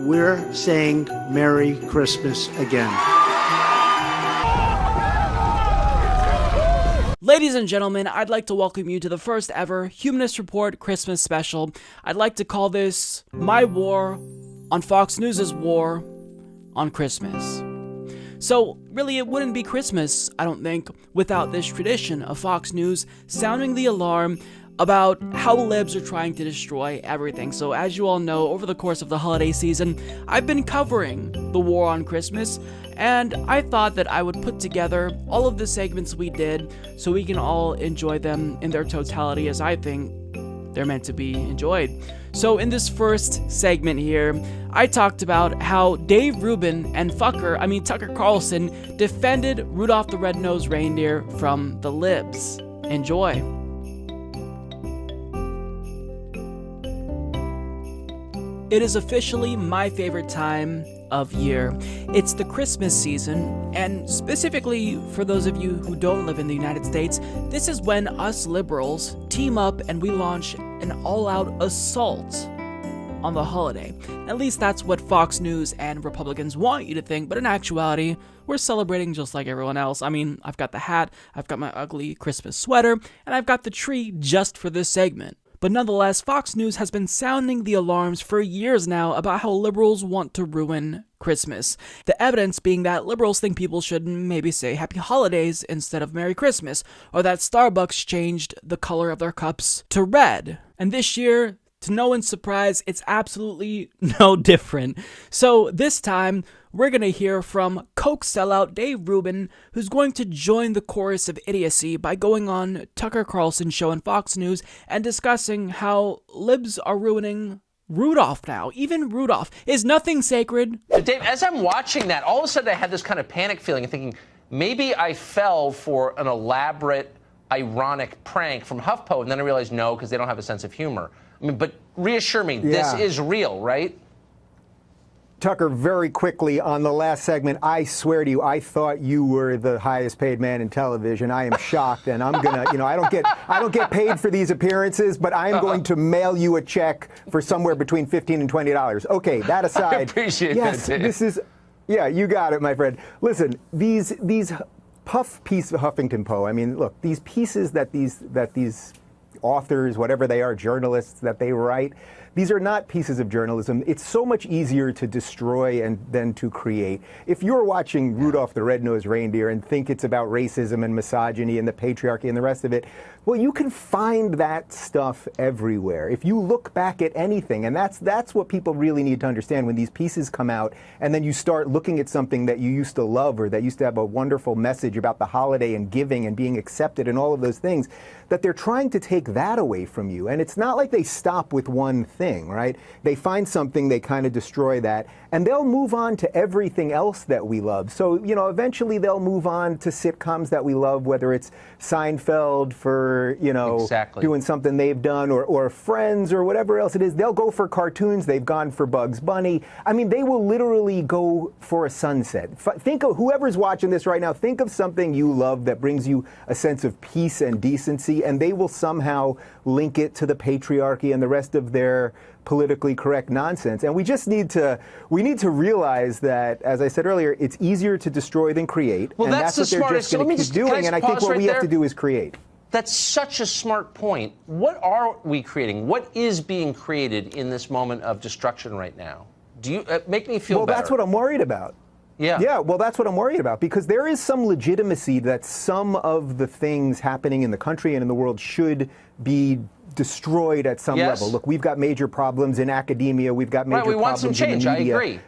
we're saying Merry Christmas again. Ladies and gentlemen, I'd like to welcome you to the first ever Humanist Report Christmas special. I'd like to call this My War on Fox News' War on Christmas. So, really, it wouldn't be Christmas, I don't think, without this tradition of Fox News sounding the alarm about how libs are trying to destroy everything. So, as you all know, over the course of the holiday season, I've been covering the war on Christmas, and I thought that I would put together all of the segments we did so we can all enjoy them in their totality as I think they're meant to be enjoyed. So in this first segment here, I talked about how Dave Rubin and Tucker Carlson defended Rudolph the Red-Nosed Reindeer from the libs. Enjoy. It is officially my favorite time of year. It's the Christmas season, and specifically for those of you who don't live in the United States, this is when us liberals team up and we launch an all-out assault on the holiday. At least that's what Fox News and Republicans want you to think, but in actuality, we're celebrating just like everyone else. I mean, I've got the hat, I've got my ugly Christmas sweater, and I've got the tree just for this segment. But nonetheless, Fox News has been sounding the alarms for years now about how liberals want to ruin Christmas. The evidence being that liberals think people should maybe say Happy Holidays instead of Merry Christmas, or that Starbucks changed the color of their cups to red. And this year, to no one's surprise, it's absolutely no different. So this time, we're going to hear from Coke sellout Dave Rubin, who's going to join the chorus of idiocy by going on Tucker Carlson's show on Fox News and discussing how libs are ruining Rudolph now. Even Rudolph. Is nothing sacred? Dave, as I'm watching that, all of a sudden I had this kind of panic feeling and thinking, maybe I fell for an elaborate, ironic prank from HuffPo, and then I realized no, because they don't have a sense of humor. I mean, but reassure me, this is real, right? Tucker, very quickly on the last segment, I swear to you, I thought you were the highest paid man in television. I am shocked, and I'm gonna, I don't get paid for these appearances, but I am going to mail you a check for somewhere between $15 and $20. Okay, that aside, I appreciate yes, that, Dave. this is, yeah, you got it, my friend. Listen, these puff piece of Huffington Post. I mean, look, these pieces that these authors, whatever they are, journalists that they write. These are not pieces of journalism. It's so much easier to destroy than to create. If you're watching Rudolph the Red-Nosed Reindeer and think it's about racism and misogyny and the patriarchy and the rest of it, well, you can find that stuff everywhere. If you look back at anything, and that's what people really need to understand when these pieces come out, and then you start looking at something that you used to love or that used to have a wonderful message about the holiday and giving and being accepted and all of those things, that they're trying to take that away from you. And it's not like they stop with one thing, right? They find something, they kind of destroy that, and they'll move on to everything else that we love. So, eventually they'll move on to sitcoms that we love, whether it's Seinfeld for, doing something they've done, or Friends or whatever else it is. They'll go for cartoons. They've gone for Bugs Bunny. I mean, they will literally go for a sunset. Think of whoever's watching this right now, think of something you love that brings you a sense of peace and decency, and they will somehow link it to the patriarchy and the rest of their politically correct nonsense. And we need to realize that, as I said earlier, it's easier to destroy than create. Well, and that's what the they're smartest. just going to keep doing. And I think what we have to do is create. That's such a smart point. What are we creating? What is being created in this moment of destruction right now? Do you make me feel better? Well, that's what I'm worried about. Yeah, well, that's what I'm worried about, because there is some legitimacy that some of the things happening in the country and in the world should be destroyed at some level. Look, we've got major problems in academia. We've got major problems in the media. We want some change. I agree.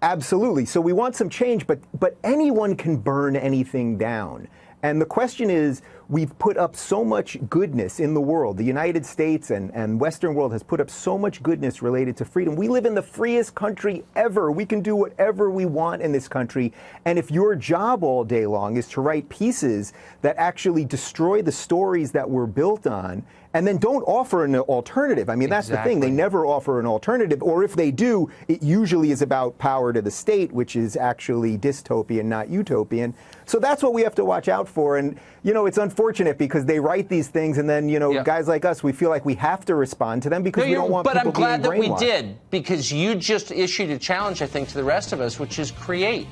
Absolutely. So we want some change, but anyone can burn anything down. And the question is, we've put up so much goodness in the world. The United States and Western world has put up so much goodness related to freedom. We live in the freest country ever. We can do whatever we want in this country. And if your job all day long is to write pieces that actually destroy the stories that we're built on, and then don't offer an alternative. I mean, that's the thing. They never offer an alternative. Or if they do, it usually is about power to the state, which is actually dystopian, not utopian. So that's what we have to watch out for. And, it's unfortunate because they write these things, and then, guys like us, we feel like we have to respond to them because we don't want people being brainwashed. But I'm glad that we did, because you just issued a challenge, I think, to the rest of us, which is create.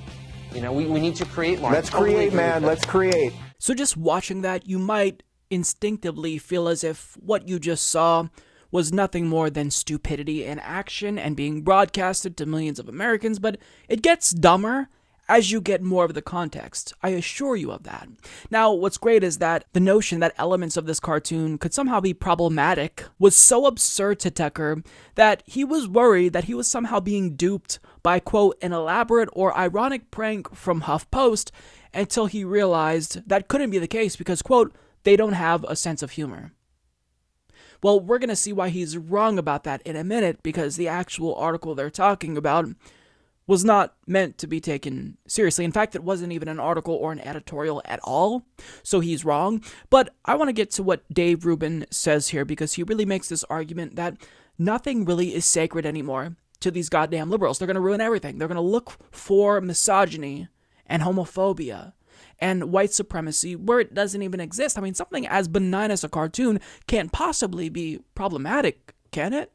We need to create more. Let's create, man. Let's create. So just watching that, you might instinctively feel as if what you just saw was nothing more than stupidity in action and being broadcasted to millions of Americans, but it gets dumber as you get more of the context. I assure you of that. Now, what's great is that the notion that elements of this cartoon could somehow be problematic was so absurd to Tucker that he was worried that he was somehow being duped by, quote, an elaborate or ironic prank from HuffPost, until he realized that couldn't be the case because, quote, they don't have a sense of humor. Well, we're going to see why he's wrong about that in a minute, because the actual article they're talking about was not meant to be taken seriously. In fact, it wasn't even an article or an editorial at all, so he's wrong. But I want to get to what Dave Rubin says here, because he really makes this argument that nothing really is sacred anymore to these goddamn liberals. They're going to ruin everything. They're going to look for misogyny and homophobia and white supremacy where it doesn't even exist. I mean, something as benign as a cartoon can't possibly be problematic, can it?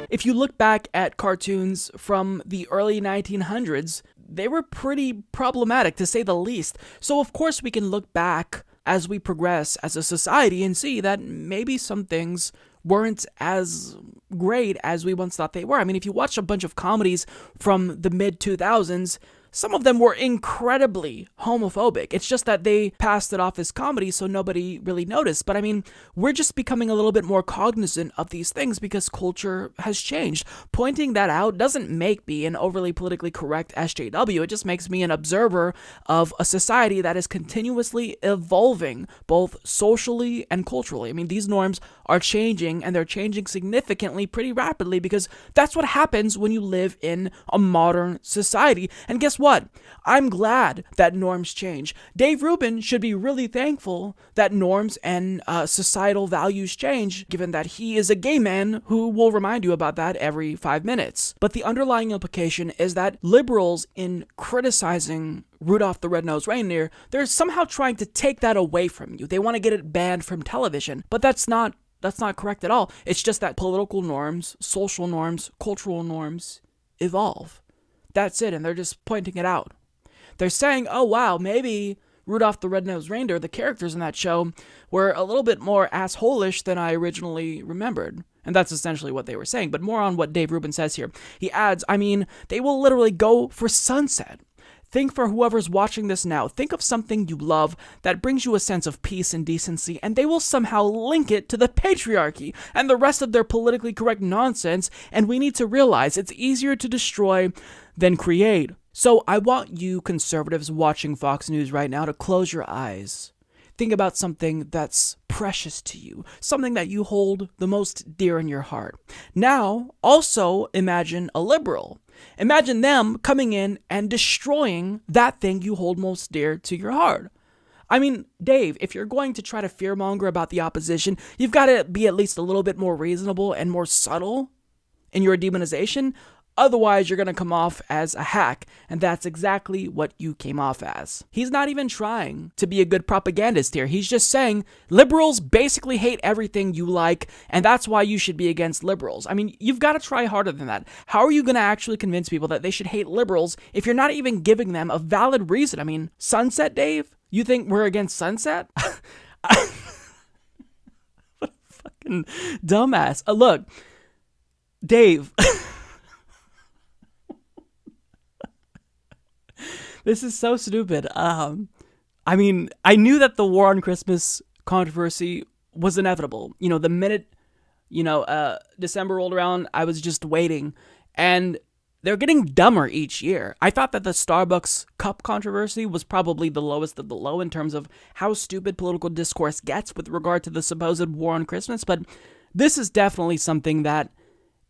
If you look back at cartoons from the early 1900s, they were pretty problematic, to say the least. So of course we can look back as we progress as a society and see that maybe some things weren't as great as we once thought they were. I mean, if you watch a bunch of comedies from the mid-2000s, some of them were incredibly homophobic. It's just that they passed it off as comedy, so nobody really noticed. But I mean, we're just becoming a little bit more cognizant of these things because culture has changed. Pointing that out doesn't make me an overly politically correct SJW. It just makes me an observer of a society that is continuously evolving, both socially and culturally. I mean, these norms are changing, and they're changing significantly pretty rapidly, because that's what happens when you live in a modern society. And guess what? I'm glad that norms change. Dave Rubin should be really thankful that norms and societal values change, given that he is a gay man who will remind you about that every 5 minutes. But the underlying implication is that liberals, in criticizing Rudolph the Red-Nosed Reindeer, they're somehow trying to take that away from you. They want to get it banned from television, but that's not correct at all. It's just that political norms, social norms, cultural norms evolve. That's it, and they're just pointing it out. They're saying, oh wow, maybe Rudolph the Red-Nosed Reindeer, the characters in that show, were a little bit more assholish than I originally remembered. And that's essentially what they were saying. But more on what Dave Rubin says here. He adds, I mean, they will literally go for sunset. Think, for whoever's watching this now, think of something you love that brings you a sense of peace and decency, and they will somehow link it to the patriarchy and the rest of their politically correct nonsense, and we need to realize it's easier to destroy than create. So I want you conservatives watching Fox News right now to close your eyes. Think about something that's precious to you, something that you hold the most dear in your heart. Now, also imagine a liberal. Imagine them coming in and destroying that thing you hold most dear to your heart. I mean, Dave, if you're going to try to fearmonger about the opposition, you've got to be at least a little bit more reasonable and more subtle in your demonization. Otherwise, you're going to come off as a hack, and that's exactly what you came off as. He's not even trying to be a good propagandist here. He's just saying liberals basically hate everything you like, and that's why you should be against liberals. I mean, you've got to try harder than that. How are you going to actually convince people that they should hate liberals if you're not even giving them a valid reason? I mean, sunset, Dave? You think we're against sunset? What a fucking dumbass. Look, Dave... This is so stupid. I mean, I knew that the War on Christmas controversy was inevitable. You know, the minute, December rolled around, I was just waiting. And they're getting dumber each year. I thought that the Starbucks cup controversy was probably the lowest of the low in terms of how stupid political discourse gets with regard to the supposed War on Christmas. But this is definitely something that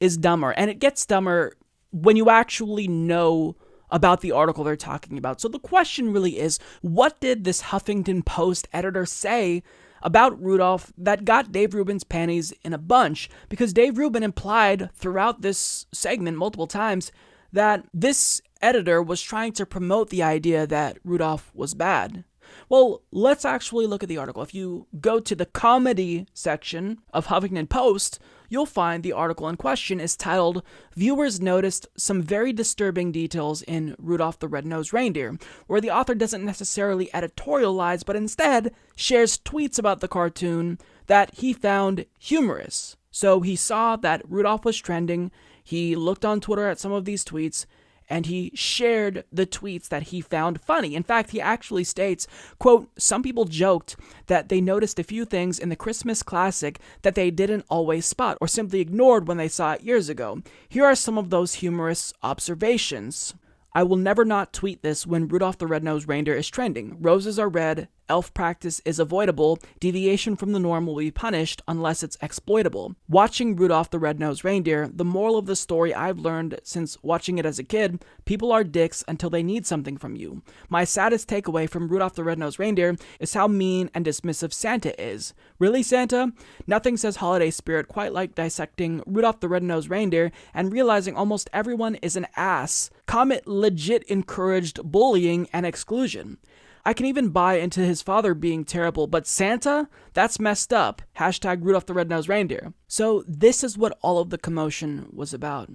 is dumber. And it gets dumber when you actually know about the article they're talking about. So the question really is, what did this Huffington Post editor say about Rudolph that got Dave Rubin's panties in a bunch? Because Dave Rubin implied throughout this segment multiple times that this editor was trying to promote the idea that Rudolph was bad. Well, let's actually look at the article. If you go to the comedy section of Huffington Post, you'll find the article in question is titled, "Viewers Noticed Some Very Disturbing Details in Rudolph the Red-Nosed Reindeer," where the author doesn't necessarily editorialize, but instead shares tweets about the cartoon that he found humorous. So he saw that Rudolph was trending, he looked on Twitter at some of these tweets, and he shared the tweets that he found funny. In fact, he actually states, quote, "Some people joked that they noticed a few things in the Christmas classic that they didn't always spot or simply ignored when they saw it years ago. Here are some of those humorous observations. I will never not tweet this when Rudolph the Red-Nosed Reindeer is trending. Roses are red, elf practice is avoidable, deviation from the norm will be punished unless it's exploitable. Watching Rudolph the Red-Nosed Reindeer, the moral of the story I've learned since watching it as a kid, people are dicks until they need something from you. My saddest takeaway from Rudolph the Red-Nosed Reindeer is how mean and dismissive Santa is. Really, Santa? Nothing says holiday spirit quite like dissecting Rudolph the Red-Nosed Reindeer and realizing almost everyone is an ass. Comet legit encouraged bullying and exclusion. I can even buy into his father being terrible, but Santa? That's messed up. Hashtag Rudolph the Red-Nosed Reindeer." So this is what all of the commotion was about.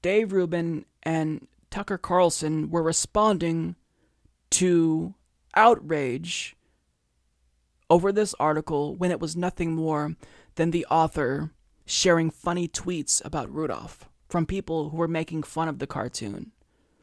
Dave Rubin and Tucker Carlson were responding to outrage over this article when it was nothing more than the author sharing funny tweets about Rudolph from people who were making fun of the cartoon.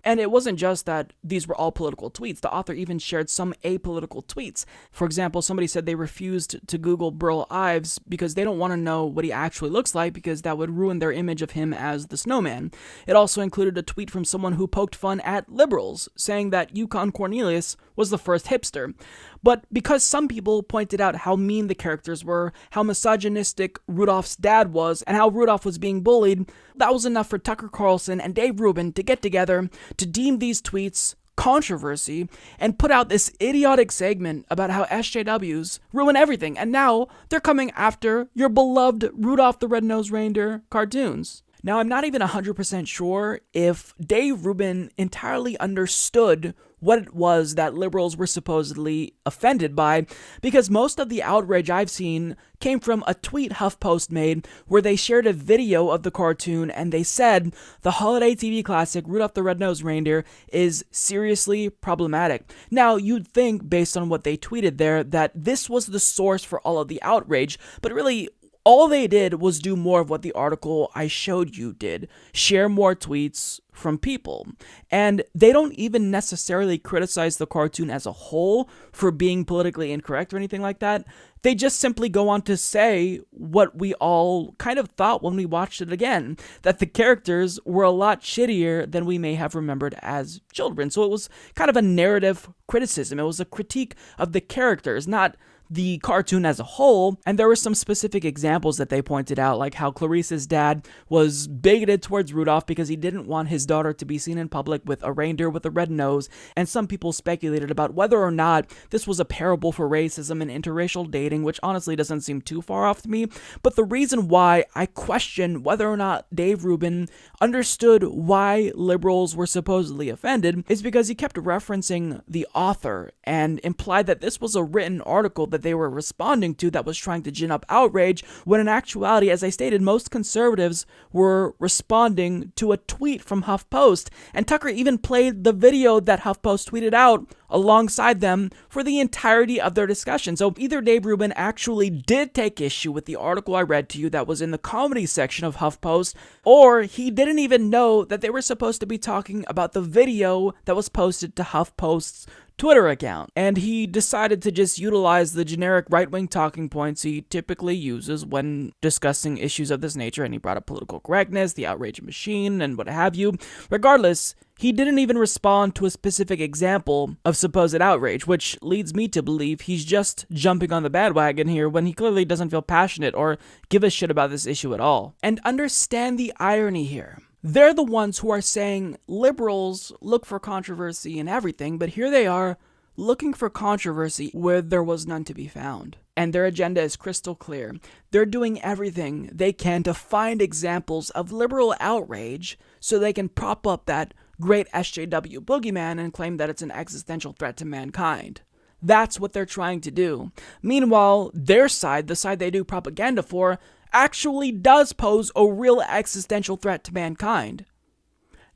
And it wasn't just that these were all political tweets. The author even shared some apolitical tweets. For example, somebody said they refused to Google Burl Ives because they don't want to know what he actually looks like because that would ruin their image of him as the snowman. It also included a tweet from someone who poked fun at liberals, saying that Yukon Cornelius was the first hipster. But because some people pointed out how mean the characters were, how misogynistic Rudolph's dad was, and how Rudolph was being bullied, that was enough for Tucker Carlson and Dave Rubin to get together to deem these tweets controversy and put out this idiotic segment about how SJWs ruin everything, and now they're coming after your beloved Rudolph the Red-Nosed Reindeer cartoons. Now, I'm not even 100% sure if Dave Rubin entirely understood what it was that liberals were supposedly offended by, because most of the outrage I've seen came from a tweet HuffPost made where they shared a video of the cartoon and they said the holiday TV classic Rudolph the Red-Nosed Reindeer is seriously problematic. Now, you'd think, based on what they tweeted there, that this was the source for all of the outrage, but really, all they did was do more of what the article I showed you did, share more tweets from people. And they don't even necessarily criticize the cartoon as a whole for being politically incorrect or anything like that. They just simply go on to say what we all kind of thought when we watched it again, that the characters were a lot shittier than we may have remembered as children. So it was kind of a narrative criticism. It was a critique of the characters, not the cartoon as a whole. And there were some specific examples that they pointed out, like how Clarice's dad was bigoted towards Rudolph because he didn't want his daughter to be seen in public with a reindeer with a red nose, and some people speculated about whether or not this was a parable for racism and interracial dating, which honestly doesn't seem too far off to me. But the reason why I question whether or not Dave Rubin understood why liberals were supposedly offended is because he kept referencing the author and implied that this was a written article that they were responding to that was trying to gin up outrage, when in actuality, as I stated, most conservatives were responding to a tweet from HuffPost, and Tucker even played the video that HuffPost tweeted out alongside them for the entirety of their discussion. So either Dave Rubin actually did take issue with the article I read to you that was in the comedy section of HuffPost, or he didn't even know that they were supposed to be talking about the video that was posted to HuffPost's Twitter account, and he decided to just utilize the generic right-wing talking points he typically uses when discussing issues of this nature, and he brought up political correctness, the outrage machine, and what have you. Regardless, he didn't even respond to a specific example of supposed outrage, which leads me to believe he's just jumping on the bandwagon here when he clearly doesn't feel passionate or give a shit about this issue at all. And understand the irony here. They're the ones who are saying liberals look for controversy and everything, but here they are looking for controversy where there was none to be found. And their agenda is crystal clear. They're doing everything they can to find examples of liberal outrage so they can prop up that great SJW boogeyman and claim that it's an existential threat to mankind. That's what they're trying to do. Meanwhile, their side, the side they do propaganda for, actually does pose a real existential threat to mankind.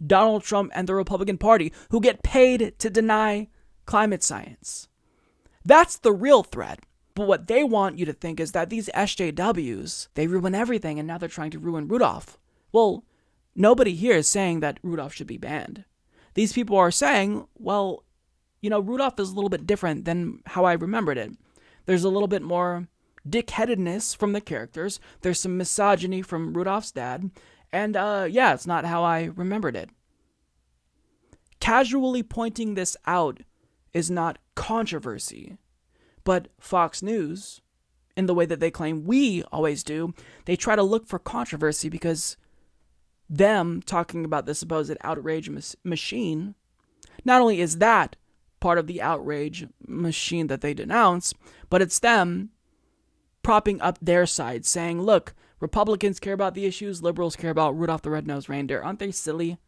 Donald Trump and the Republican Party, who get paid to deny climate science. That's the real threat. But what they want you to think is that these SJWs, they ruin everything and now they're trying to ruin Rudolph. Well, nobody here is saying that Rudolph should be banned. These people are saying, well, you know, Rudolph is a little bit different than how I remembered it. There's a little bit more dick-headedness from the characters. There's some misogyny from Rudolph's dad. And, yeah, it's not how I remembered it. Casually pointing this out is not controversy. But Fox News, in the way that they claim we always do, they try to look for controversy because them talking about the supposed outrage machine, not only is that part of the outrage machine that they denounce, but it's them propping up their side, saying, look, Republicans care about the issues, liberals care about Rudolph the Red-Nosed Reindeer. Aren't they silly?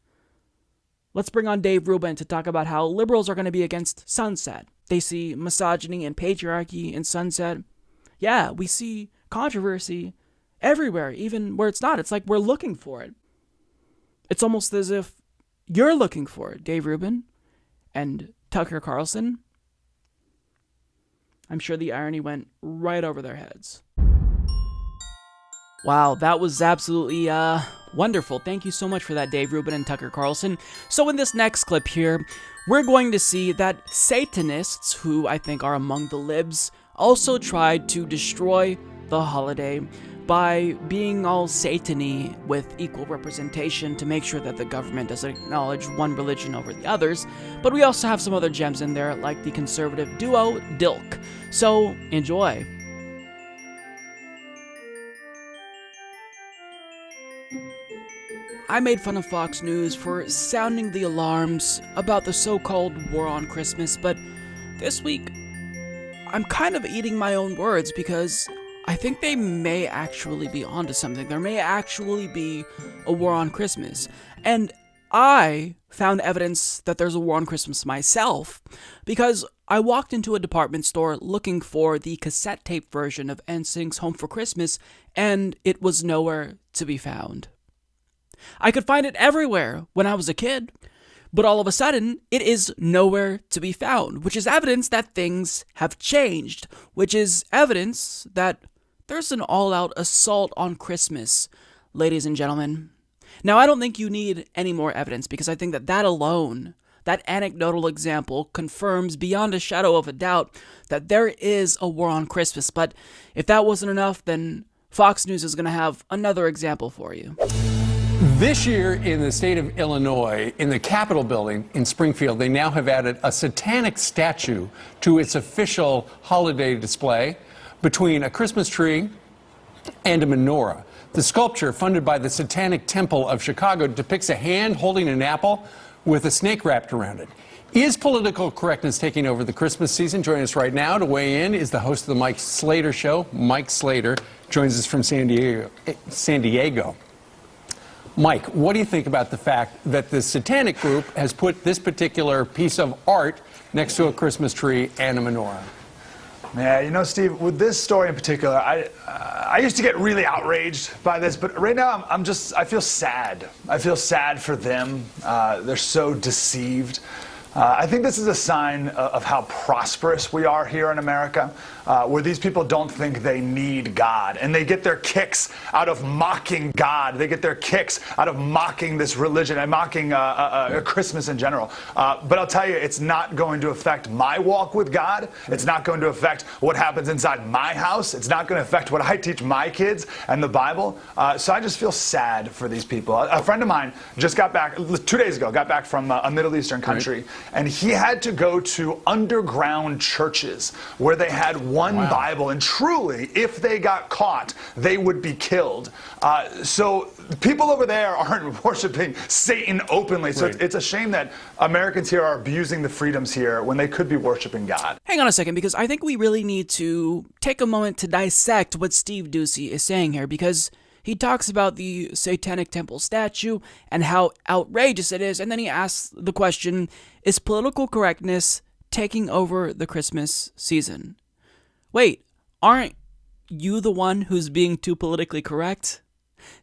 Let's bring on Dave Rubin to talk about how liberals are going to be against Sunset. They see misogyny and patriarchy in Sunset. Yeah, we see controversy everywhere, even where it's not. It's like we're looking for it. It's almost as if you're looking for it, Dave Rubin and Tucker Carlson. I'm sure the irony went right over their heads. Wow, that was absolutely wonderful. Thank you so much for that, Dave Rubin and Tucker Carlson. So in this next clip here, we're going to see that Satanists, who I think are among the libs, also tried to destroy the holiday by being all Satan-y with equal representation to make sure that the government doesn't acknowledge one religion over the others. But we also have some other gems in there, like the conservative duo Dilk. So enjoy. I made fun of Fox News for sounding the alarms about the so-called war on Christmas, but this week, I'm kind of eating my own words because I think they may actually be onto something. There may actually be a war on Christmas. And I found evidence that there's a war on Christmas myself because I walked into a department store looking for the cassette tape version of NSYNC's Home for Christmas, and it was nowhere to be found. I could find it everywhere when I was a kid, but all of a sudden, it is nowhere to be found, which is evidence that things have changed, which is evidence that there's an all-out assault on Christmas, ladies and gentlemen. Now, I don't think you need any more evidence, because I think that that alone, that anecdotal example, confirms beyond a shadow of a doubt that there is a war on Christmas. But if that wasn't enough, then Fox News is going to have another example for you. This year in the state of Illinois, in the Capitol building in Springfield, they now have added a Satanic statue to its official holiday display between a Christmas tree and a menorah. The sculpture, funded by the Satanic Temple of Chicago, depicts a hand holding an apple with a snake wrapped around it. Is political correctness taking over the Christmas season? Joining us right now to weigh in is the host of the Mike Slater Show. Mike Slater joins us from San Diego. Mike, what do you think about the fact that the Satanic group has put this particular piece of art next to a Christmas tree and a menorah? Yeah, you know, Steve, with this story in particular, I used to get really outraged by this, but right now I feel sad. I feel sad for them. They're so deceived. I think this is a sign of how prosperous we are here in America, where these people don't think they need God, and they get their kicks out of mocking God. They get their kicks out of mocking this religion and mocking Christmas in general. But I'll tell you, it's not going to affect my walk with God. It's not going to affect what happens inside my house. It's not going to affect what I teach my kids and the Bible. So I just feel sad for these people. A friend of mine just got back 2 days ago, got back from a Middle Eastern country. and he had to go to underground churches where they had one Bible, and truly, if they got caught, they would be killed. So people over there aren't worshiping Satan openly. So it's a shame that Americans here are abusing the freedoms here when they could be worshiping God. Hang on a second, because I think we really need to take a moment to dissect what Steve Doocy is saying here, because he talks about the Satanic Temple statue and how outrageous it is, and then he asks the question, is political correctness taking over the Christmas season? Wait, aren't you the one who's being too politically correct?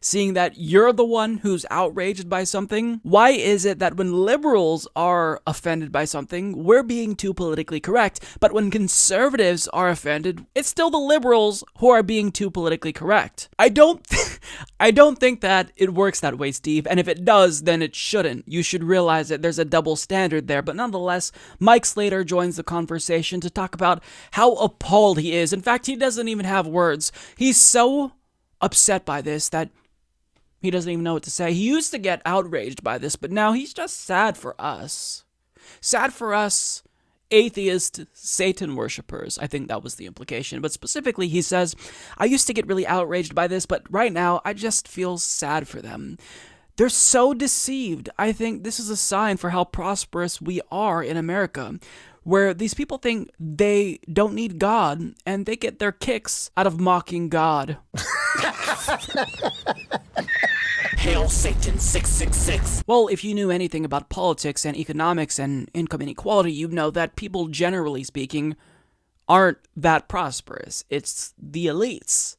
Seeing that you're the one who's outraged by something? Why is it that when liberals are offended by something, we're being too politically correct, but when conservatives are offended, it's still the liberals who are being too politically correct? I don't think that it works that way, Steve, and if it does, then it shouldn't. You should realize that there's a double standard there, but nonetheless, Mike Slater joins the conversation to talk about how appalled he is. In fact, he doesn't even have words. He's so upset by this that he doesn't even know what to say. He used to get outraged by this, but now he's just sad for us. Sad for us atheist Satan worshippers. I think that was the implication. But specifically, he says, I used to get really outraged by this, but right now I just feel sad for them. They're so deceived. I think this is a sign for how prosperous we are in America, where these people think they don't need God, and they get their kicks out of mocking God. Hail Satan 666. Well, if you knew anything about politics and economics and income inequality, you'd know that people, generally speaking, aren't that prosperous. It's the elites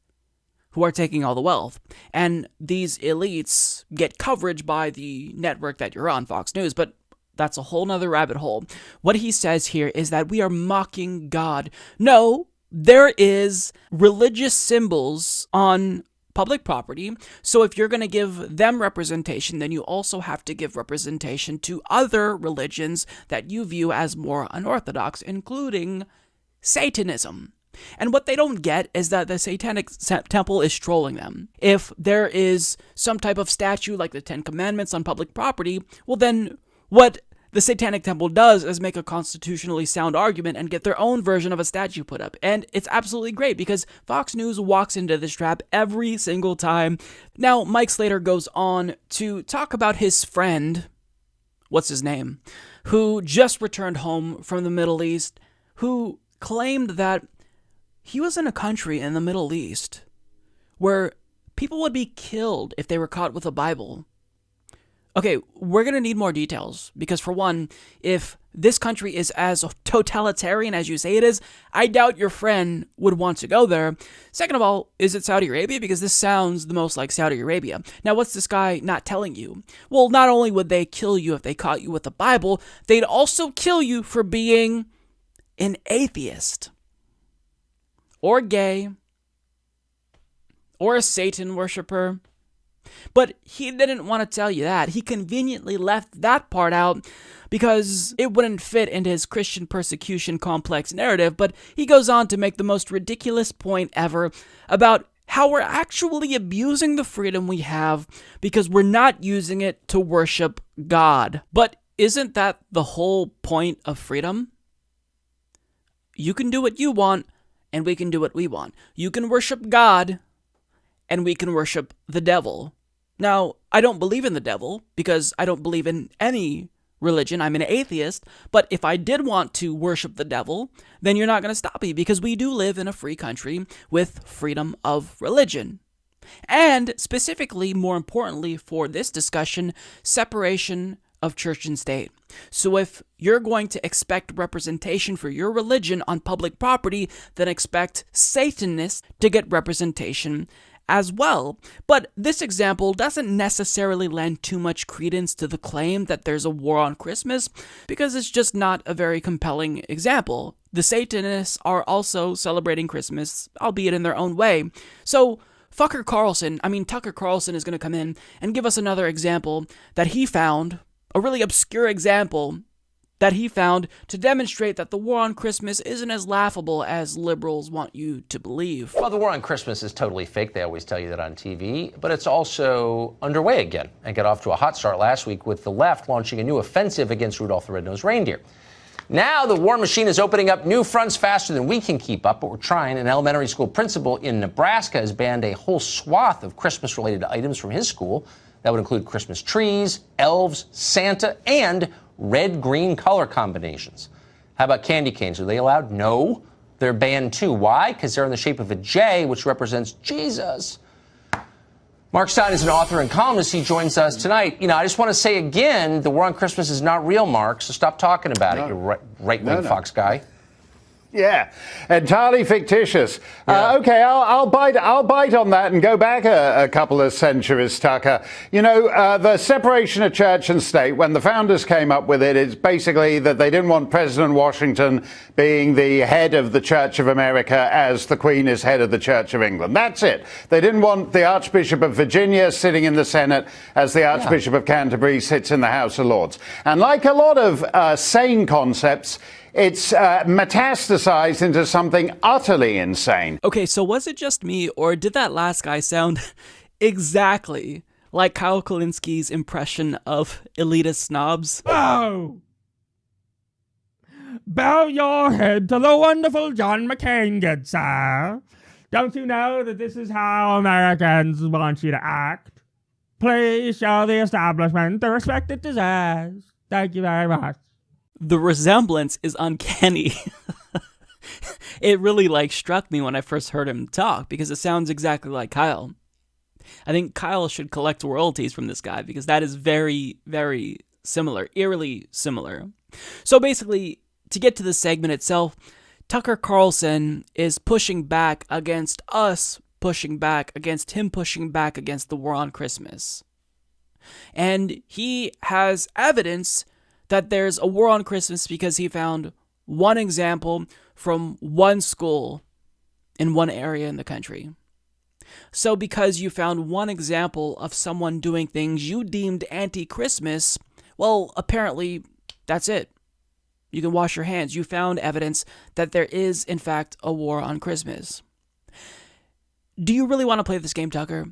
who are taking all the wealth. And these elites get coverage by the network that you're on, Fox News, but that's a whole nother rabbit hole. What he says here is that we are mocking God. No, there is religious symbols on public property, so if you're going to give them representation, then you also have to give representation to other religions that you view as more unorthodox, including Satanism. And what they don't get is that the Satanic Temple is trolling them. If there is some type of statue like the Ten Commandments on public property, well then what the Satanic Temple does is make a constitutionally sound argument and get their own version of a statue put up. And it's absolutely great because Fox News walks into this trap every single time. Now, Mike Slater goes on to talk about his friend, what's his name, who just returned home from the Middle East, who claimed that he was in a country in the Middle East where people would be killed if they were caught with a Bible. Okay, we're going to need more details, because for one, if this country is as totalitarian as you say it is, I doubt your friend would want to go there. Second of all, is it Saudi Arabia? Because this sounds the most like Saudi Arabia. Now, what's this guy not telling you? Well, not only would they kill you if they caught you with the Bible, they'd also kill you for being an atheist, or gay, or a Satan worshiper. But he didn't want to tell you that. He conveniently left that part out because it wouldn't fit into his Christian persecution complex narrative, but he goes on to make the most ridiculous point ever about how we're actually abusing the freedom we have because we're not using it to worship God. But isn't that the whole point of freedom? You can do what you want, and we can do what we want. You can worship God, and we can worship the devil. Now, I don't believe in the devil because I don't believe in any religion. I'm an atheist, but if I did want to worship the devil, then you're not going to stop me because we do live in a free country with freedom of religion. And specifically, more importantly for this discussion, separation of church and state. So if you're going to expect representation for your religion on public property, then expect Satanists to get representation as well. But this example doesn't necessarily lend too much credence to the claim that there's a war on Christmas, because it's just not a very compelling example. The Satanists are also celebrating Christmas, albeit in their own way. So Tucker Carlson is going to come in and give us another example that he found, a really obscure example that he found to demonstrate that the war on Christmas isn't as laughable as liberals want you to believe. Well, the war on Christmas is totally fake. They always tell you that on TV. But it's also underway again and got off to a hot start last week with the left launching a new offensive against Rudolph the Red-Nosed Reindeer. Now the war machine is opening up new fronts faster than we can keep up, but we're trying. An elementary school principal in Nebraska has banned a whole swath of Christmas-related items from his school. That would include Christmas trees, elves, Santa, and red-green color combinations. How about candy canes? Are they allowed? No. They're banned too. Why? Because they're in the shape of a J, which represents Jesus. Mark Stein is an author and columnist. He joins us tonight. I just want to say again, the war on Christmas is not real, Mark, so stop talking about it, you right-wing Fox guy. Yeah, entirely fictitious. Yeah. Okay, I'll bite on that and go back a couple of centuries, Tucker. The separation of church and state, when the founders came up with it, it's basically that they didn't want President Washington being the head of the Church of America as the Queen is head of the Church of England. That's it. They didn't want the Archbishop of Virginia sitting in the Senate as the Archbishop of Canterbury sits in the House of Lords. And like a lot of sane concepts, it's metastasized into something utterly insane. Okay, so was it just me, or did that last guy sound exactly like Kyle Kulinski's impression of elitist snobs? Oh! Bow your head to the wonderful John McCain, good sir. Don't you know that this is how Americans want you to act? Please show the establishment the respect it deserves. Thank you very much. The resemblance is uncanny. It really struck me when I first heard him talk because it sounds exactly like Kyle. I think Kyle should collect royalties from this guy because that is very, very similar, eerily similar. So basically, to get to the segment itself, Tucker Carlson is pushing back against us, pushing back against him, pushing back against the war on Christmas. And he has evidence that there's a war on Christmas because he found one example from one school in one area in the country. So because you found one example of someone doing things you deemed anti-Christmas, well, apparently that's it. You can wash your hands. You found evidence that there is, in fact, a war on Christmas. Do you really want to play this game, Tucker?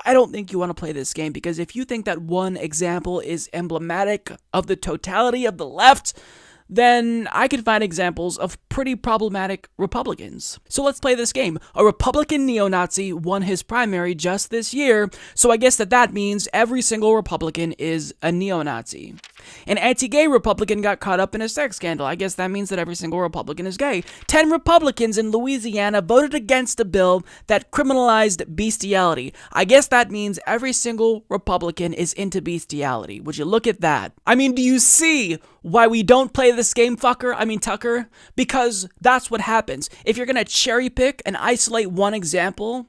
I don't think you want to play this game because if you think that one example is emblematic of the totality of the left, then I could find examples of pretty problematic Republicans. So let's play this game. A Republican neo-Nazi won his primary just this year, so I guess that means every single Republican is a neo-Nazi. An anti-gay Republican got caught up in a sex scandal. I guess that means that every single Republican is gay. 10 Republicans in Louisiana voted against a bill that criminalized bestiality. I guess that means every single Republican is into bestiality. Would you look at that? I mean, do you see why we don't play this game, Tucker? Because that's what happens. If you're gonna cherry pick and isolate one example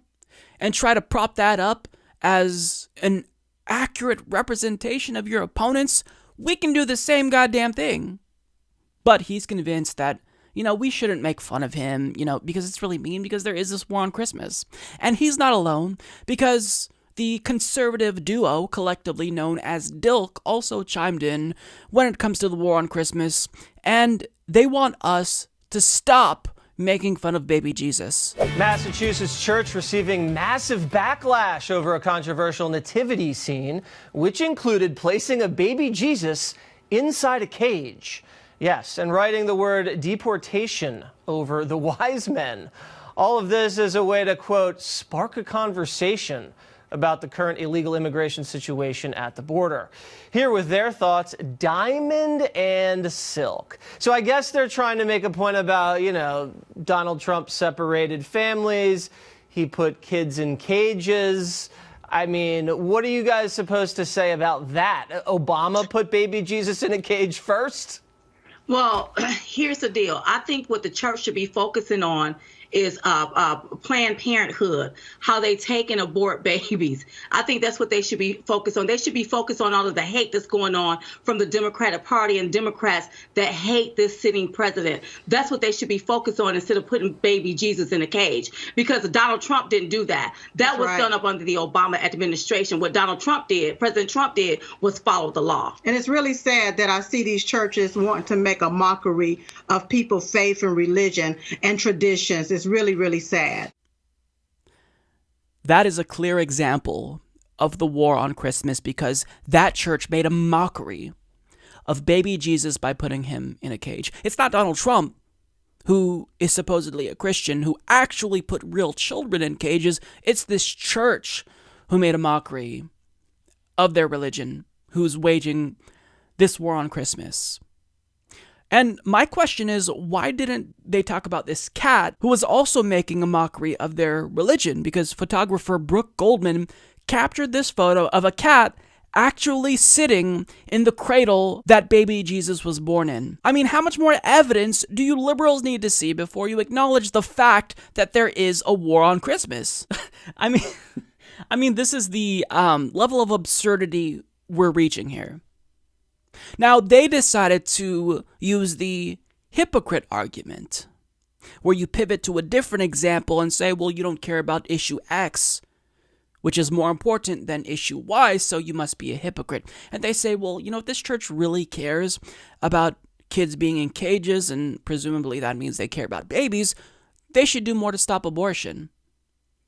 and try to prop that up as an accurate representation of your opponents, we can do the same goddamn thing. But he's convinced that, we shouldn't make fun of him, because it's really mean because there is this war on Christmas. And he's not alone because the conservative duo, collectively known as DILK, also chimed in when it comes to the war on Christmas, and they want us to stop making fun of baby Jesus. Massachusetts church receiving massive backlash over a controversial nativity scene, which included placing a baby Jesus inside a cage. Yes, and writing the word deportation over the wise men. All of this is a way to, quote, spark a conversation about the current illegal immigration situation at the border. Here with their thoughts, Diamond and Silk. So I guess they're trying to make a point about, Donald Trump separated families. He put kids in cages. I mean, what are you guys supposed to say about that? Obama put baby Jesus in a cage first? Well, here's the deal. I think what the church should be focusing on is Planned Parenthood, how they take and abort babies. I think that's what they should be focused on. They should be focused on all of the hate that's going on from the Democratic Party and Democrats that hate this sitting president. That's what they should be focused on instead of putting baby Jesus in a cage, because Donald Trump didn't do that. That was done up under the Obama administration. What Donald Trump did, President Trump did, was follow the law. And it's really sad that I see these churches wanting to make a mockery of people's faith and religion and traditions. It's really, really sad. That is a clear example of the war on Christmas, because that church made a mockery of baby Jesus by putting him in a cage. It's not Donald Trump, who is supposedly a Christian, who actually put real children in cages. It's this church who made a mockery of their religion, who's waging this war on Christmas. And my question is, why didn't they talk about this cat who was also making a mockery of their religion? Because photographer Brooke Goldman captured this photo of a cat actually sitting in the cradle that baby Jesus was born in. I mean, how much more evidence do you liberals need to see before you acknowledge the fact that there is a war on Christmas? I mean, this is the level of absurdity we're reaching here. Now, they decided to use the hypocrite argument, where you pivot to a different example and say, well, you don't care about issue X, which is more important than issue Y, so you must be a hypocrite. And they say, well, you know, if this church really cares about kids being in cages, and presumably that means they care about babies, they should do more to stop abortion.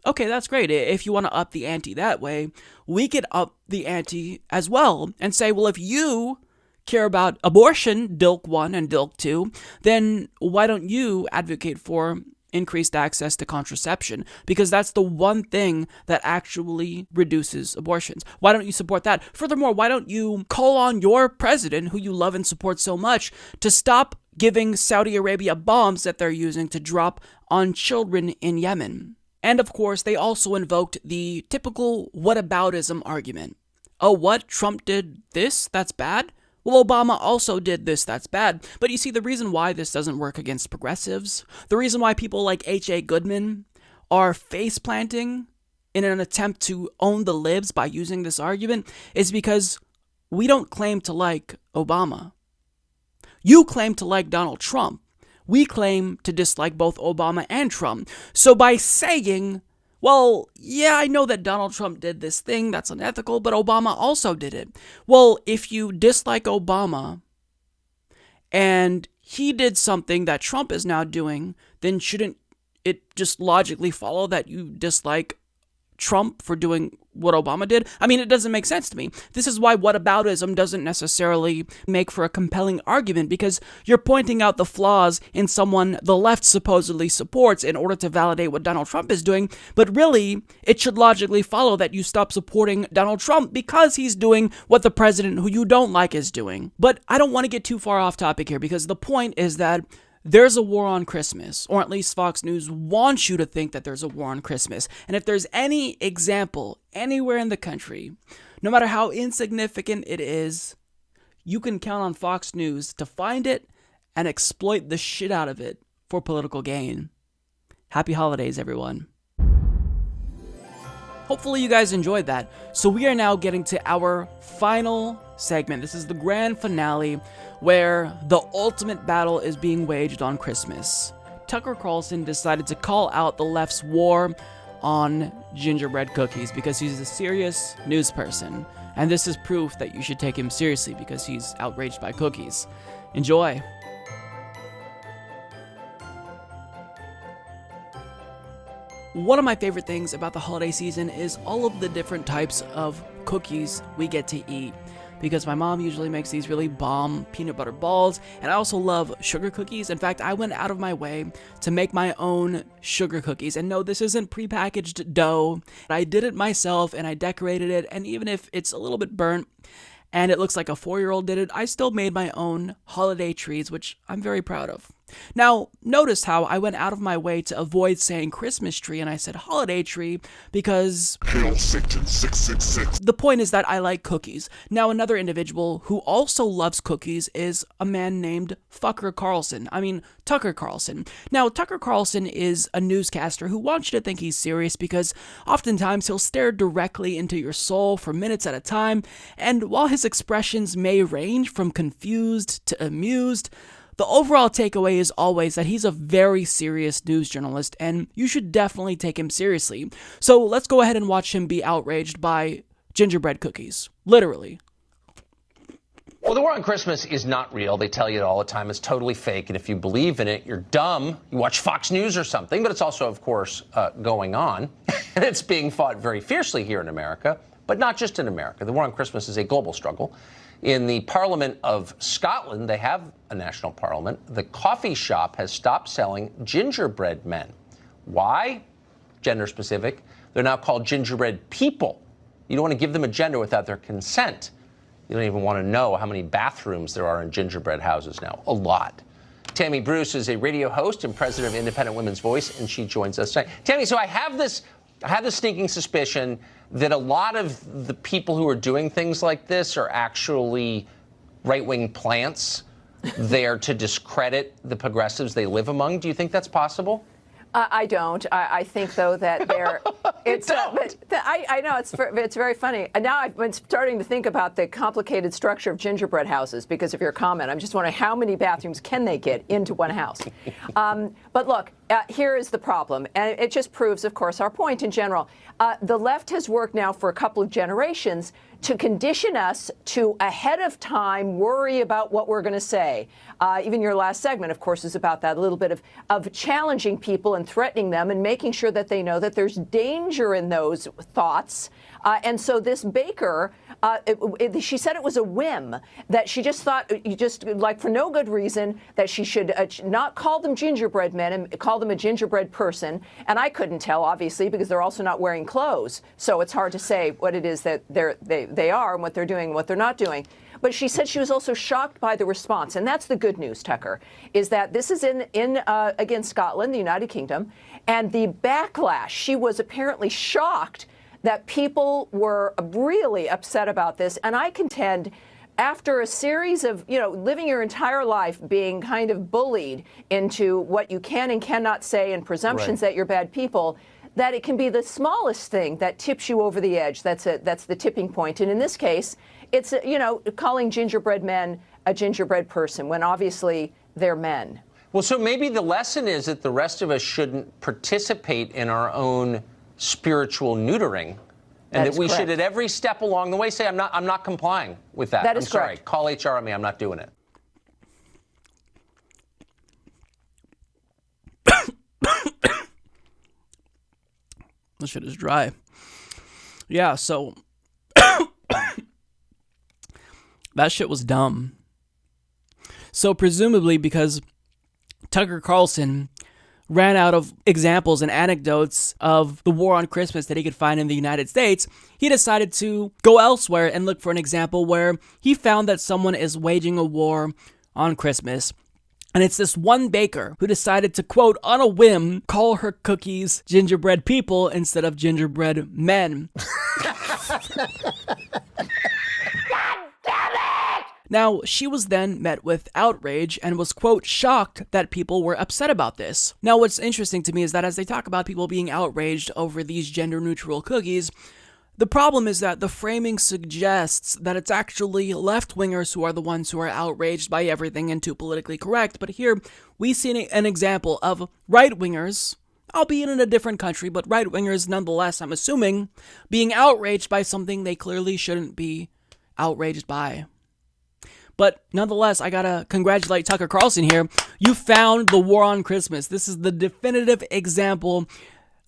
Okay, that's great. If you want to up the ante that way, we could up the ante as well and say, well, if you care about abortion, DILC 1 and DILC 2, then why don't you advocate for increased access to contraception? Because that's the one thing that actually reduces abortions. Why don't you support that? Furthermore, why don't you call on your president, who you love and support so much, to stop giving Saudi Arabia bombs that they're using to drop on children in Yemen? And of course, they also invoked the typical whataboutism argument. Oh, what? Trump did this? That's bad? Well, Obama also did this, that's bad. But you see, the reason why this doesn't work against progressives, the reason why people like H.A. Goodman are face planting in an attempt to own the libs by using this argument, is because we don't claim to like Obama. You claim to like Donald Trump. We claim to dislike both Obama and Trump. So by saying, well, yeah, I know that Donald Trump did this thing that's unethical, but Obama also did it. Well, if you dislike Obama and he did something that Trump is now doing, then shouldn't it just logically follow that you dislike Trump for doing what Obama did? I mean, it doesn't make sense to me. This is why whataboutism doesn't necessarily make for a compelling argument, because you're pointing out the flaws in someone the left supposedly supports in order to validate what Donald Trump is doing, but really, it should logically follow that you stop supporting Donald Trump because he's doing what the president who you don't like is doing. But I don't want to get too far off topic here, because the point is that there's a war on Christmas, or at least Fox News wants you to think that there's a war on Christmas. And if there's any example anywhere in the country, no matter how insignificant it is, you can count on Fox News to find it and exploit the shit out of it for political gain. Happy holidays, everyone. Hopefully you guys enjoyed that. So we are now getting to our final segment. This is the grand finale, where the ultimate battle is being waged on Christmas. Tucker Carlson decided to call out the left's war on gingerbread cookies because he's a serious news person. And this is proof that you should take him seriously because he's outraged by cookies. Enjoy. One of my favorite things about the holiday season is all of the different types of cookies we get to eat, because my mom usually makes these really bomb peanut butter balls, and I also love sugar cookies. In fact, I went out of my way to make my own sugar cookies, and no, this isn't prepackaged dough. I did it myself, and I decorated it, and even if it's a little bit burnt, and it looks like a 4-year-old did it, I still made my own holiday trees, which I'm very proud of. Now, notice how I went out of my way to avoid saying Christmas tree and I said holiday tree because Hail Satan 666. the point is that I like cookies. Now, another individual who also loves cookies is a man named Tucker Carlson. Now, Tucker Carlson is a newscaster who wants you to think he's serious because oftentimes he'll stare directly into your soul for minutes at a time, and while his expressions may range from confused to amused, the overall takeaway is always that he's a very serious news journalist, and you should definitely take him seriously. So let's go ahead and watch him be outraged by gingerbread cookies. Literally. Well, the war on Christmas is not real. They tell you it all the time. It's totally fake, and if you believe in it, you're dumb. You watch Fox News or something, but it's also, of course, going on. And it's being fought very fiercely here in America, but not just in America. The war on Christmas is a global struggle. In the Parliament of Scotland, they have a national parliament. The coffee shop has stopped selling gingerbread men. Why? Gender specific. They're now called gingerbread people. You don't want to give them a gender without their consent. You don't even want to know how many bathrooms there are in gingerbread houses now. A lot. Tammy Bruce is a radio host and president of Independent Women's Voice, and she joins us tonight. Tammy, so I have this sneaking suspicion that a lot of the people who are doing things like this are actually right-wing plants there to discredit the progressives they live among. Do you think that's possible? I don't. I think, though, that they're. It's. I know it's very funny. Now I've been starting to think about the complicated structure of gingerbread houses because of your comment. I'm just wondering how many bathrooms can they get into one house. But look, here is the problem, and it just proves, of course, our point in general. The left has worked now for a couple of generations to condition us to ahead of time worry about what we're going to say. Even your last segment, of course, is about that, a little bit of challenging people and threatening them and making sure that they know that there's danger in those thoughts. And so this baker, she said it was a whim, that she just thought, like for no good reason, that she should not call them gingerbread men and call them a gingerbread person. And I couldn't tell, obviously, because they're also not wearing clothes. So it's hard to say what it is that they are and what they're doing and what they're not doing. But she said she was also shocked by the response. And that's the good news, Tucker, is that this is in again, Scotland, the United Kingdom, and the backlash. She was apparently shocked that people were really upset about this. And I contend, after a series of, living your entire life being kind of bullied into what you can and cannot say and presumptions that you're bad people, that it can be the smallest thing that tips you over the edge. That's the tipping point. And in this case, it's, calling gingerbread men a gingerbread person when obviously they're men. Well, so maybe the lesson is that the rest of us shouldn't participate in our own spiritual neutering, and that we should at every step along the way say, I'm not complying with that. That is I'm sorry. correct. Call HR on me. I'm not doing it. This shit is dry. Yeah, so that shit was dumb. So presumably because Tucker Carlson ran out of examples and anecdotes of the war on Christmas that he could find in the United States, he decided to go elsewhere and look for an example where he found that someone is waging a war on Christmas. And it's this one baker who decided to, quote, on a whim, call her cookies gingerbread people instead of gingerbread men. Now, she was then met with outrage and was, quote, shocked that people were upset about this. Now, what's interesting to me is that as they talk about people being outraged over these gender-neutral cookies, the problem is that the framing suggests that it's actually left-wingers who are the ones who are outraged by everything and too politically correct. But here, we see an example of right-wingers, albeit in a different country, but right-wingers nonetheless, I'm assuming, being outraged by something they clearly shouldn't be outraged by. But nonetheless, I gotta congratulate Tucker Carlson here. You found the war on Christmas. This is the definitive example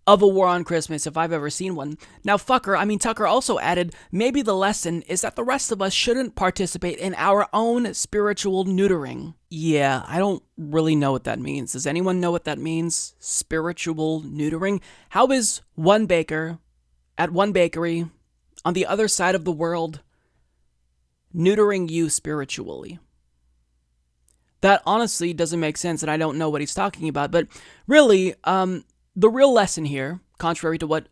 of a war on Christmas, if I've ever seen one. Now, Tucker also added, maybe the lesson is that the rest of us shouldn't participate in our own spiritual neutering. Yeah, I don't really know what that means. Does anyone know what that means? Spiritual neutering? How is one baker at one bakery on the other side of the world neutering you spiritually? that honestly doesn't make sense, and I don't know what he's talking about. But really, the real lesson here, contrary to what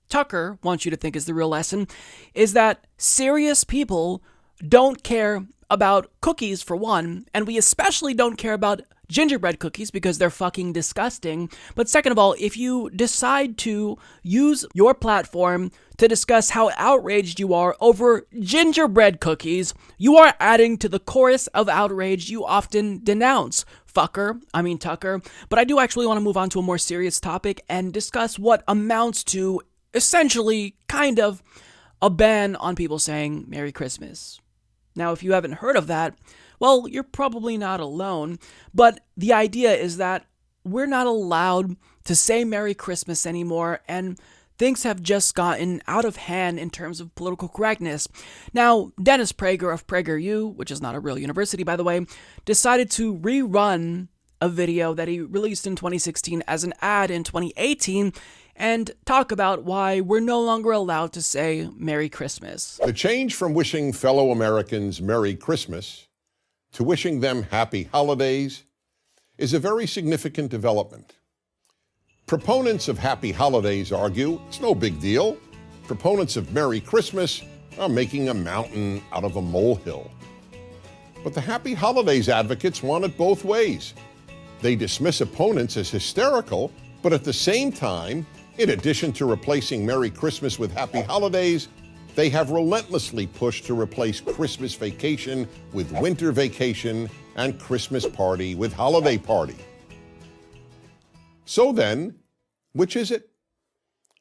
Tucker wants you to think is the real lesson, is that serious people don't care about cookies, for one, and we especially don't care about gingerbread cookies because they're fucking disgusting. But second of all, if you decide to use your platform to discuss how outraged you are over gingerbread cookies, you are adding to the chorus of outrage you often denounce. Tucker. But I do actually want to move on to a more serious topic and discuss what amounts to essentially kind of a ban on people saying Merry Christmas. Now, if you haven't heard of that, well, you're probably not alone, but the idea is that we're not allowed to say Merry Christmas anymore, and things have just gotten out of hand in terms of political correctness. Now, Dennis Prager of PragerU, which is not a real university, by the way, decided to rerun a video that he released in 2016 as an ad in 2018 and talk about why we're no longer allowed to say Merry Christmas. The change from wishing fellow Americans Merry Christmas to wishing them Happy Holidays is a very significant development. Proponents of Happy Holidays argue it's no big deal. Proponents of Merry Christmas are making a mountain out of a molehill. But the Happy Holidays advocates want it both ways. They dismiss opponents as hysterical, but at the same time, in addition to replacing Merry Christmas with Happy Holidays, they have relentlessly pushed to replace Christmas vacation with winter vacation and Christmas party with holiday party. So then, which is it?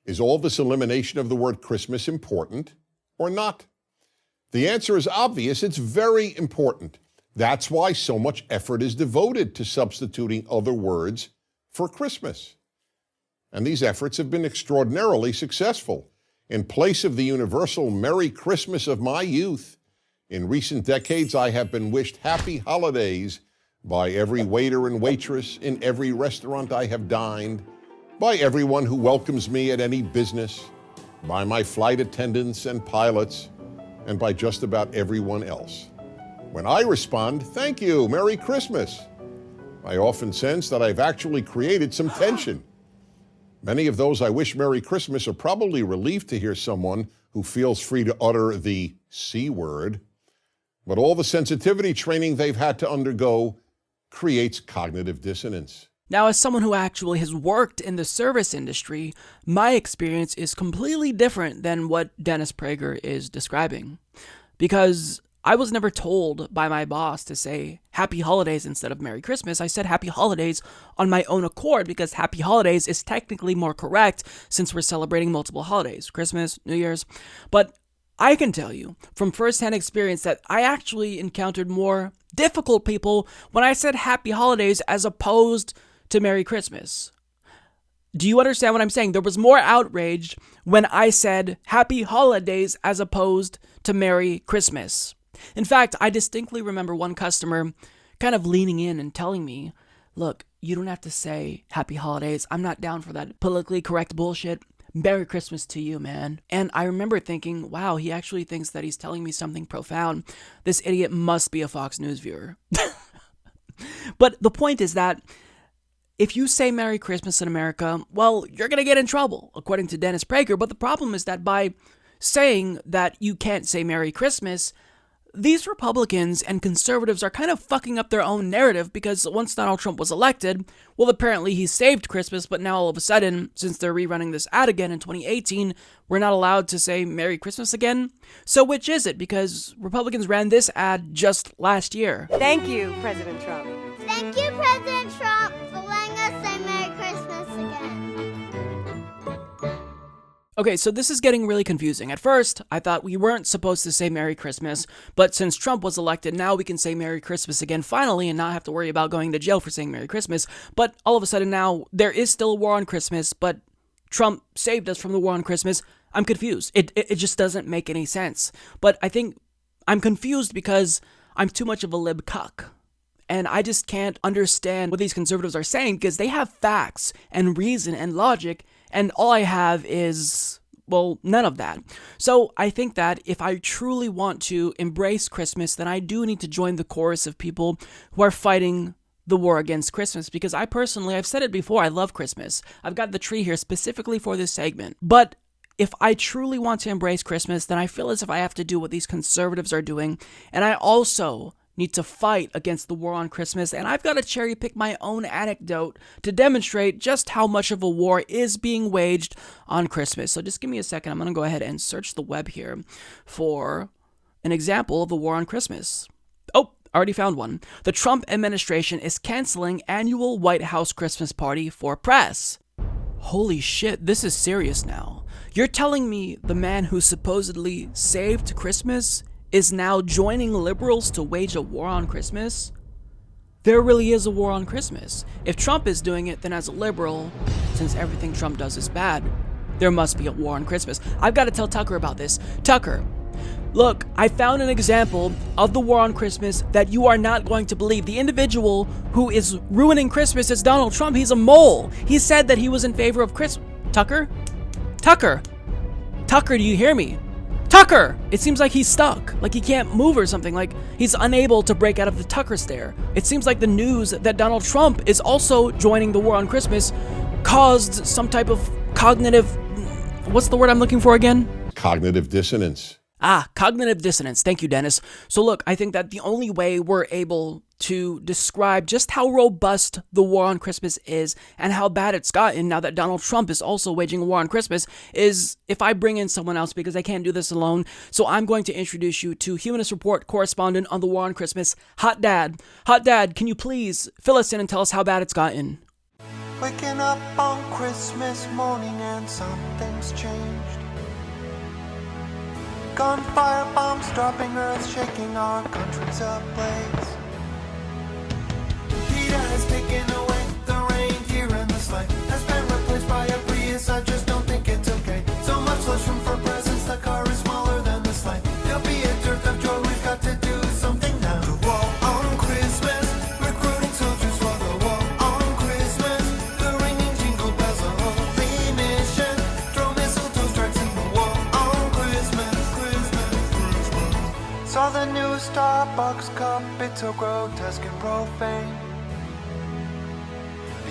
Is all this elimination of the word Christmas important or not? The answer is obvious. It's very important. That's why so much effort is devoted to substituting other words for Christmas. And these efforts have been extraordinarily successful. In place of the universal Merry Christmas of my youth, in recent decades I have been wished Happy Holidays by every waiter and waitress in every restaurant I have dined, by everyone who welcomes me at any business, by my flight attendants and pilots, and by just about everyone else. When I respond, "Thank you, Merry Christmas," I often sense that I've actually created some tension. Many of those I wish Merry Christmas are probably relieved to hear someone who feels free to utter the C word, but all the sensitivity training they've had to undergo creates cognitive dissonance. Now, as someone who actually has worked in the service industry, my experience is completely different than what Dennis Prager is describing. Because I was never told by my boss to say Happy Holidays instead of Merry Christmas. I said Happy Holidays on my own accord because Happy Holidays is technically more correct since we're celebrating multiple holidays, Christmas, New Year's. But I can tell you from firsthand experience that I actually encountered more difficult people when I said Happy Holidays as opposed to Merry Christmas. Do you understand what I'm saying? There was more outrage when I said Happy Holidays as opposed to Merry Christmas. In fact, I distinctly remember one customer kind of leaning in and telling me, "Look, you don't have to say Happy Holidays. I'm not down for that politically correct bullshit. Merry Christmas to you, man." And I remember thinking, wow, he actually thinks that he's telling me something profound. This idiot must be a Fox News viewer. But the point is that if you say Merry Christmas in America, well, you're going to get in trouble, according to Dennis Prager. But the problem is that by saying that you can't say Merry Christmas, these Republicans and conservatives are kind of fucking up their own narrative because once Donald Trump was elected, well, apparently he saved Christmas, but now all of a sudden, since they're rerunning this ad again in 2018, we're not allowed to say Merry Christmas again? So which is it? Because Republicans ran this ad just last year. Thank you, President Trump. Thank you, President Trump, for letting us say Merry Christmas again. Okay, so this is getting really confusing. At first, I thought we weren't supposed to say Merry Christmas, but since Trump was elected, now we can say Merry Christmas again finally and not have to worry about going to jail for saying Merry Christmas. But all of a sudden now, there is still a war on Christmas, but Trump saved us from the war on Christmas. I'm confused. It just doesn't make any sense. But I think I'm confused because I'm too much of a lib cuck. And I just can't understand what these conservatives are saying because they have facts and reason and logic, and all I have is well, none of that. So I think that if I truly want to embrace Christmas, then I do need to join the chorus of people who are fighting the war against Christmas, because I personally, I've said it before, I love Christmas. I've got the tree here specifically for this segment. But if I truly want to embrace Christmas, then I feel as if I have to do what these conservatives are doing, and I also need to fight against the war on Christmas, and I've got to cherry pick my own anecdote to demonstrate just how much of a war is being waged on Christmas. So just give me a second. I'm going to go ahead and search the web here for an example of the war on Christmas. Oh, already found one. The Trump administration is canceling annual White House Christmas party for press. Holy shit, this is serious now. You're telling me the man who supposedly saved Christmas is now joining liberals to wage a war on Christmas? There really is a war on Christmas. If Trump is doing it, then as a liberal, since everything Trump does is bad, there must be a war on Christmas. I've got to tell Tucker about this. Tucker, look, I found an example of the war on Christmas that you are not going to believe. The individual who is ruining Christmas is Donald Trump. He's a mole. He said that he was in favor of Christmas. Tucker? Tucker, do you hear me? Tucker! It seems like he's stuck, like he can't move or something, like he's unable to break out of the Tucker stare. It seems like the news that Donald Trump is also joining the war on Christmas caused some type of cognitive, what's the word I'm looking for again? Cognitive dissonance. Cognitive dissonance. Thank you, Dennis. So look, I think that the only way we're able to describe just how robust the war on Christmas is and how bad it's gotten now that Donald Trump is also waging a war on Christmas is if I bring in someone else, because I can't do this alone. So I'm going to introduce you to Humanist Report correspondent on the war on Christmas, Hot Dad. Hot Dad, can you please fill us in and tell us how bad it's gotten? Waking up on Christmas morning and something's changed. Gunfire bombs dropping, earth shaking, our country's ablaze. Peter has taken away the reindeer and the sleigh has been replaced by a Prius. I just don't think it's okay. So much less room for presents. The car is smaller than the sleigh. There'll be a dearth of joy. We've got to do something now. The war on Christmas, recruiting soldiers for the war on Christmas. The ringing jingle bells, a holy mission. Throw mistletoe strikes in the war on Christmas. Saw the new Starbucks cup, it's so grotesque and profane.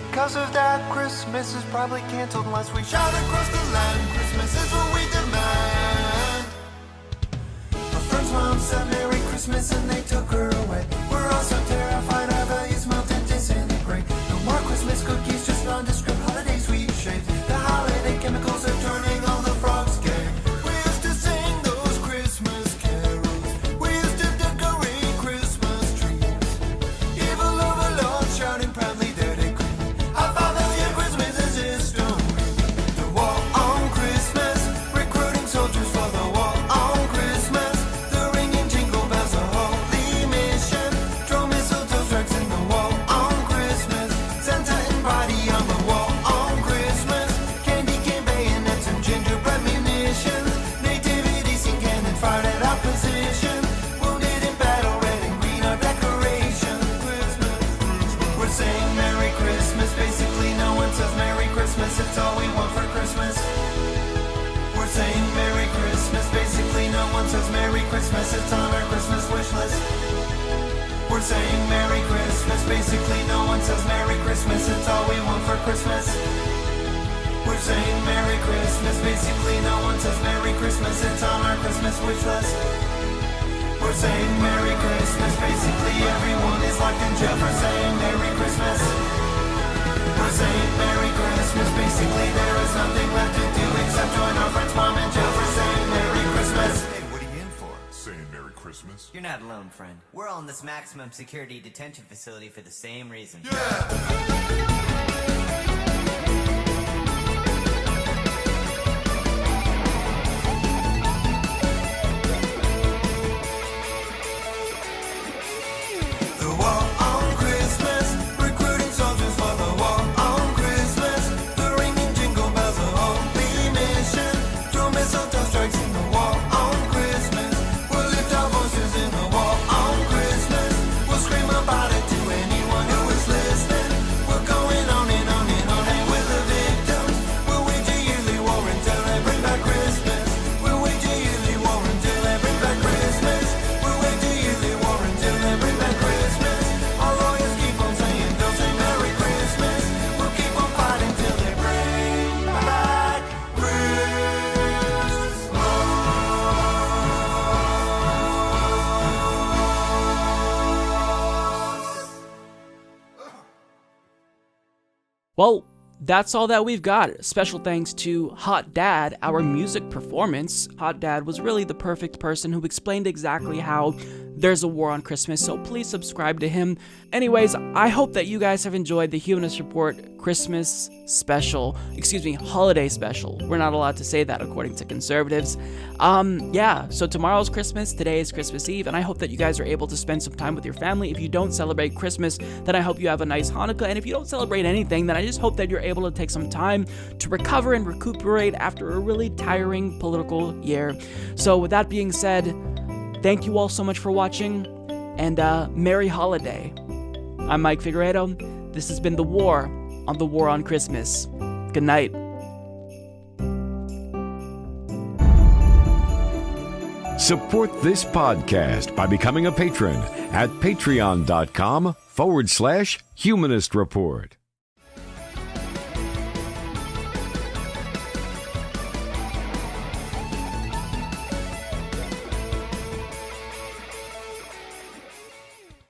Because of that, Christmas is probably canceled unless we shout across the land. Christmas is what we demand. My friend's mom said Merry Christmas and they took her away. We're all so terrified our values melt and disintegrate. No more Christmas cookies, just nondescript holiday sweet shapes. The holiday chemicals are turning all the frogs gay. We used to sing those Christmas carols. We used to decorate Christmas trees. Evil overlords shouting proudly their decree. Our father-year Christmas is history. The war on Christmas, recruiting soldiers for the war on Christmas. The ringing jingle bells, a holy mission. Throw mistletoe strikes in the war on Christmas. Santa and body on the war on Christmas. Candy cane bayonets and gingerbread munitions. Nativity scene cannon fired at opposition. Wounded in battle, red and green are decorations. Christmas. We're saying Merry Christmas. Basically, no one says Merry Christmas. It's all we want for Christmas. We're saying Merry Christmas. Basically, no one says Merry Christmas. It's on our Christmas wish list. We're saying Merry Christmas. Basically, no one says Merry Christmas. It's all we want for Christmas. We're saying Merry Christmas. Basically, no one says Merry Christmas. It's on our Christmas wish list. We're saying Merry Christmas. Basically, everyone is locked in jail for saying Merry Christmas. We're saying Merry Christmas. Basically, there is nothing left to do except join our friend's mom in jail for saying Merry Christmas. Hey, what are you in for? Saying Merry Christmas? You're not alone, friend. We're all in this maximum security detention facility for the same reason. The war on Christmas, recruiting soldiers for the war on Christmas. The ringing jingle bells, a holy mission. Throw mistletoe strikes in the war on Christmas. We'll lift our voices in the war on Christmas. We'll scream about it to anyone who is listening. We're going Well, that's all that we've got. Special thanks to Hot Dad, our music performance. Hot Dad was really the perfect person who explained exactly how there's a war on Christmas, so please subscribe to him. Anyways, I hope that you guys have enjoyed the Humanist Report Christmas special. Holiday special. We're not allowed to say that according to conservatives. So tomorrow's Christmas, today is Christmas Eve, and I hope that you guys are able to spend some time with your family. If you don't celebrate Christmas, then I hope you have a nice Hanukkah, and if you don't celebrate anything, then I just hope that you're able to take some time to recover and recuperate after a really tiring political year. So with that being said, thank you all so much for watching, and Merry Holiday. I'm Mike Figueredo. This has been The War on the War on Christmas. Good night. Support this podcast by becoming a patron at patreon.com/Humanist Report.